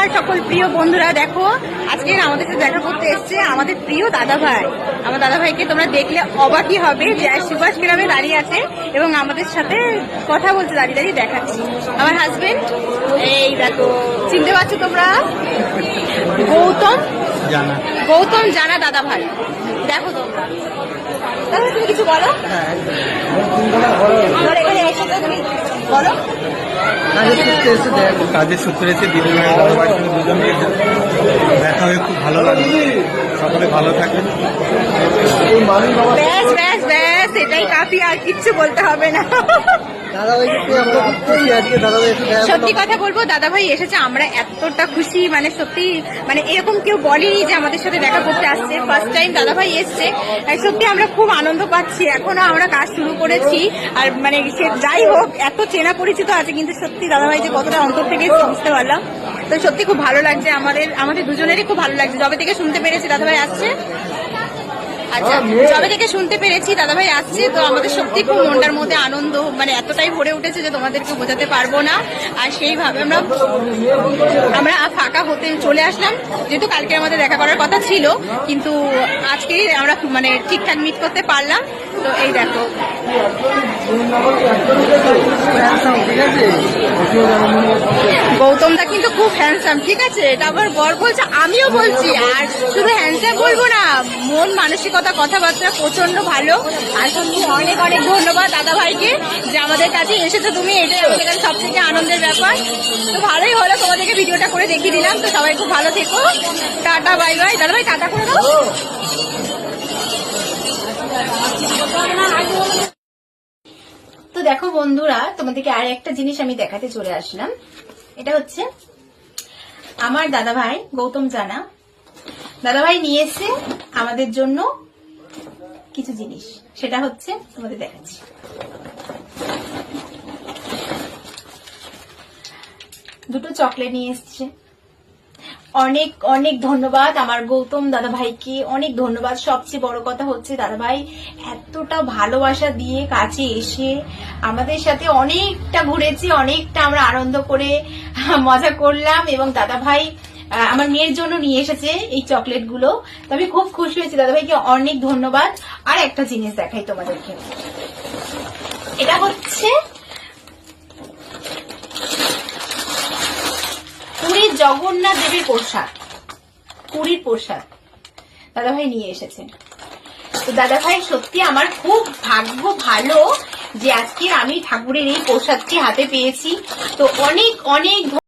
আমার সকল প্রিয় বন্ধুরা, দেখো আজকে আমাদের সাথে দেখা করতে এসছে আমাদের প্রিয় দাদা ভাই। আমার দাদা ভাইকে তোমরা দেখলে অবাকই হবে যে সুভাষ গ্রামে দাঁড়িয়ে আছে এবং আমাদের সাথে কথা বলছে, দাঁড়িয়ে দাঁড়িয়ে দেখাচ্ছি। আমার হাজবেন্ড, এই দেখো চিনতে পারছো তোমরা, গৌতম জানা দাদা ভাই। দেখো তোমরা, দাদা তুমি কিছু বলো। এখানে এসে তুমি বলো। কাজের সূত্রে এসে দিদিমার দুজনকে দেখা হয়ে খুব ভালো লাগে। সকলে ভালো থাকেন। ব্যাস ব্যাস ব্যাস, এটাই কাফি, আর কিচ্ছু বলতে হবে না। সত্যি কথা বলবো, দাদা ভাই এসেছে, আমরা এতটা খুশি, মানে সত্যি, মানে এরকম কেউ বলেনি যে আমাদের সাথে দেখা করতে আসছে। ফার্স্ট টাইম দাদা ভাই এসছে, সত্যি আমরা খুব আনন্দ পাচ্ছি। এখনো আমরা কাজ শুরু করেছি, আর মানে সে যাই হোক এত চেনা পরিচিত আছে, কিন্তু সত্যি দাদা ভাই যে কতটা অন্তর থেকে বুঝতে পারলাম। তো সত্যি খুব ভালো লাগছে, আমাদের দুজনেরই খুব ভালো লাগছে। যবে থেকে শুনতে পেরেছি দাদা ভাই আসছে, আচ্ছা যবে থেকে শুনতে পেরেছি দাদা ভাই আসছে, তো আমাদের সত্যি খুব মনটার মধ্যে আনন্দ, মানে এতটাই ভরে উঠেছে যে তোমাদেরকে বোঝাতে পারবো না। আর সেইভাবে আমরা ফাঁকা হতে চলে আসলাম, যেহেতু কালকে আমাদের দেখা করার কথা ছিল, কিন্তু আজকে আমরা মানে ঠিকঠাক মিট করতে পারলাম। তো এই দেখো, গৌতমদা কিন্তু খুব হ্যান্ডসাম, ঠিক আছে, এটা আবার বর বলছে, আমিও বলছি। আর শুধু হ্যান্ডসাম বলবো না, মন মানসিকতা কথাবার্তা প্রচন্ড ভালো। আর সত্যি অনেক অনেক ধন্যবাদ দাদা ভাইকে যে আমাদের কাছে এসেছো তুমি, এটাই আমাদের কাছে সব থেকে আনন্দের ব্যাপার। তো ভালোই হলো, তোমাদেরকে ভিডিওটা করে দেখিয়ে দিলাম। তো সবাই খুব ভালো থেকো, টাটা বাই বাই। দাদা ভাই টাটা করে দাও। তো দেখো বন্ধুরা, তোমাদেরকে আর একটা জিনিস আমি দেখাতে চলে আসলাম। এটা হচ্ছে আমার দাদা ভাই গৌতম জানা, দাদা ভাই নিয়ে এসে আমাদের জন্য কিছু জিনিস, সেটা হচ্ছে তোমাদের দেখাচ্ছি। দুটো চকলেট নিয়ে এসছে। অনেক অনেক ধন্যবাদ আমার গৌতম দাদা ভাইকে, অনেক ধন্যবাদ। সবচেয়ে বড় কথা হচ্ছে দাদা ভাই এতটা ভালোবাসা দিয়ে কাছে এসে আমাদের সাথে অনেকটা ঘুরেছি, অনেকটা আমরা আনন্দ করে মজা করলাম। এবং দাদা ভাই আমার মেয়ের জন্য নিয়ে এসেছে এই চকলেট গুলো, তো আমি খুব খুশি হয়েছি। দাদা ভাইকে অনেক ধন্যবাদ। আর একটা জিনিস দেখাই তোমাদেরকে, এটা হচ্ছে পুরীর জগন্নাথ দেবের প্রসাদ, পুরীর প্রসাদ দাদা ভাই নিয়ে এসেছে। তো দাদা ভাই সত্যি আমার খুব ভাগ্য ভালো যে আজকে আমি ঠাকুরের এই প্রসাদটি হাতে পেয়েছি। তো অনেক অনেক